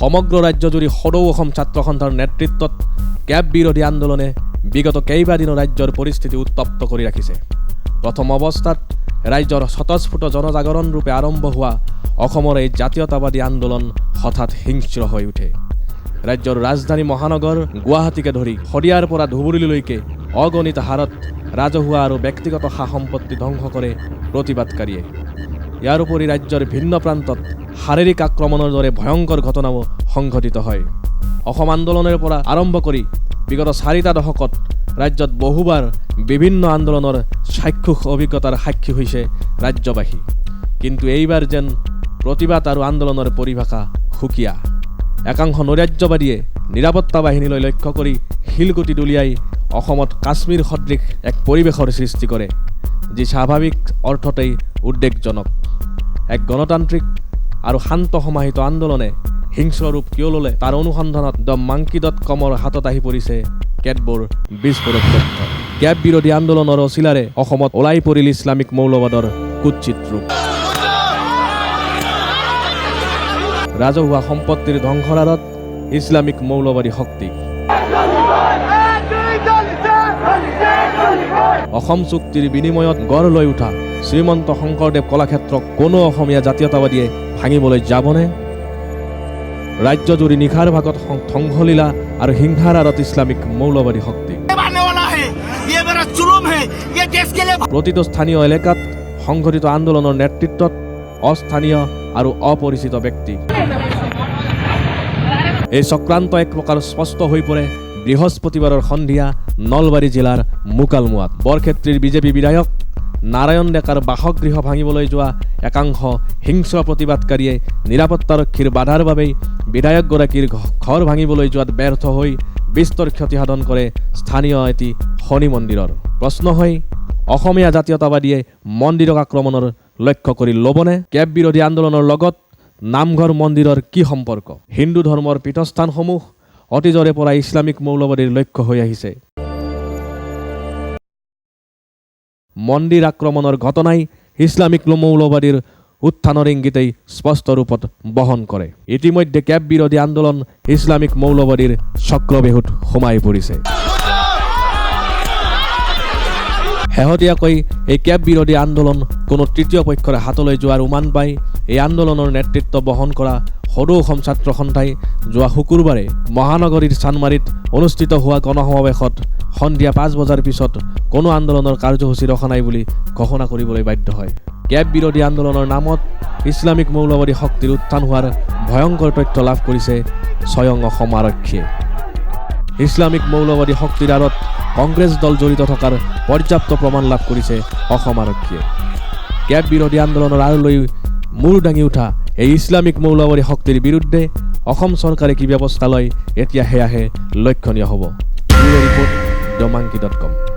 সমগ্ৰ ৰাজ্যজুৰি সদৌ অসম ছাত্ৰ সন্থাৰ নেতৃত্বত কেব বিৰোধী আন্দোলনে বিগত কেইবাদিনো ৰাজ্যৰ পৰিস্থিতি উত্তপ্ত কৰি ৰাখিছে। প্ৰথম অৱস্থাত ৰাজ্যৰ স্বতঃস্ফূৰ্ত জনজাগৰণ ৰূপে আৰম্ভ হোৱা অসমৰ এই জাতীয়তাবাদী আন্দোলন হঠাৎ হিংস্ৰ হৈ উঠে। ৰাজ্যৰ ৰাজধানী মহানগৰ গুৱাহাটীকে ধৰি শদিয়াৰ পৰা ধুবুৰীলৈকে অগণিত হাৰত ৰাজহুৱা আৰু ব্যক্তিগত সা সম্পত্তি ধ্বংস কৰে প্ৰতিবাদকাৰীয়ে। ইয়াৰ উপৰি ৰাজ্যৰ ভিন্ন প্ৰান্তত শাৰীৰিক আক্ৰমণৰ দৰে ভয়ংকৰ ঘটনাও সংঘটিত হয়। অসম আন্দোলনৰ পৰা আৰম্ভ কৰি বিগত 4টা দশকত ৰাজ্যত বহুবাৰ বিভিন্ন আন্দোলনৰ চাক্ষুষ অভিজ্ঞতাৰ সাক্ষী হৈছে ৰাজ্যবাসী। কিন্তু এইবাৰ যেন প্ৰতিবাদ আৰু আন্দোলনৰ পৰিভাষা সুকীয়া। একাংশ নৈৰাজ্যবাদীয়ে নিৰাপত্তা বাহিনীলৈ লক্ষ্য কৰি শিলগুটি দলিয়াই অসমত কাশ্মীৰ সদৃশ এক পৰিৱেশৰ সৃষ্টি কৰে, যি স্বাভাৱিক অৰ্থতেই উদ্বেগজনক। এক গণতান্ত্ৰিক আৰু শান্ত সমাহিত আন্দোলনে হিংস্ৰ ৰূপ কিয় ল'লে তাৰ অনুসন্ধানত themonkey.com-ৰ হাতত আহি পৰিছে কেতবোৰ বিস্ফোৰক তথ্য। কেব বিৰোধী আন্দোলনৰ অচিলাৰে অসমত ওলাই পৰিল ইছলামিক মৌলবাদৰ কুৎসিত ৰূপ। ৰাজহুৱা সম্পত্তিৰ ধ্বংসৰ আঁৰত ইছলামিক মৌলবাদী শক্তি। অসম চুক্তিৰ বিনিময়ত গঢ় লৈ উঠা শ্ৰীমন্ত শংকৰদেৱ কলাক্ষেত্ৰক কোনো অসমীয়া জাতীয়তাবাদীয়ে ভাঙিবলৈ যাবনে? ৰাজ্যজুৰি নিশাৰ ভাগত ধ্বংসলীলা আৰু হিংসাৰ আঁৰত ইছলামিক মৌলবাদী শক্তি। প্ৰতিটো স্থানীয় এলেকাত সংঘটিত আন্দোলনৰ নেতৃত্বত অস্থানীয় আৰু অপৰিচিত ব্যক্তি। এই চক্ৰান্ত এক প্ৰকাৰ স্পষ্ট হৈ পৰে বৃহস্পতিবাৰৰ সন্ধিয়া নলবাৰী জিলাৰ মুকালমুৱাত। বৰক্ষেত্ৰীৰ বিজেপি বিধায়ক নাৰায়ণ ডেকাৰ বাসগৃহ ভাঙিবলৈ যোৱা একাংশ হিংস্ৰ প্ৰতিবাদকাৰীয়ে নিৰাপত্তাৰক্ষীৰ বাধাৰ বাবেই বিধায়কগৰাকীৰ ঘৰ ভাঙিবলৈ যোৱাত ব্যৰ্থ হৈ বিস্তৰ ক্ষতিসাধন কৰে স্থানীয় এটি শনি মন্দিৰৰ। প্ৰশ্ন হয়, অসমীয়া জাতীয়তাবাদীয়ে মন্দিৰক আক্ৰমণৰ লক্ষ্য কৰি ল'বনে? কেব বিৰোধী আন্দোলনৰ লগত নামঘৰ মন্দিৰৰ কি সম্পৰ্ক? হিন্দু ধৰ্মৰ পীঠস্থানসমূহ অতীজৰে পৰা ইছলামিক মৌলবাদীৰ লক্ষ্য হৈ আহিছে। মন্দিৰ আক্ৰমণৰ ঘটনাই ইছলামিক মৌলবাদীৰ উত্থানৰ ইংগিতেই স্পষ্ট ৰূপত বহন কৰে। ইতিমধ্যে কেব বিৰোধী আন্দোলন ইছলামিক মৌলবাদীৰ চক্ৰবেহুত সোমাই পৰিছে। শেহতীয়াকৈ এই কেব বিৰোধী আন্দোলন কোনো তৃতীয় পক্ষৰ হাতলৈ যোৱাৰ উমান পাই এই আন্দোলনৰ নেতৃত্ব বহন কৰা সদৌ অসম ছাত্ৰ সন্থাই যোৱা শুকুৰবাৰে মহানগৰীৰ চানমাৰীত অনুষ্ঠিত হোৱা গণসমাৱেশত সন্ধিয়া 5 বজাৰ পিছত কোনো আন্দোলনৰ কাৰ্যসূচী ৰখা নাই বুলি ঘোষণা কৰিবলৈ বাধ্য হয়। কেব বিৰোধী আন্দোলনৰ নামত ইছলামিক মৌলবাদী শক্তিৰ উত্থান হোৱাৰ ভয়ংকৰ তথ্য লাভ কৰিছে স্বয়ং অসম আৰক্ষীয়ে। ইছলামিক মৌলবাদী শক্তিৰ আঁৰত কংগ্ৰেছ দল জড়িত থকাৰ পৰ্যাপ্ত প্ৰমাণ লাভ কৰিছে অসম আৰক্ষীয়ে। কেব বিৰোধী আন্দোলনৰ আঁৰলৈ মূৰ দাঙি উঠা এই ইছলামিক মৌলবাদী শক্তিৰ বিৰুদ্ধে অসম চৰকাৰে কি ব্যৱস্থা লয় এতিয়া সেয়াহে লক্ষণীয় হ'ব। Report themonkey.com।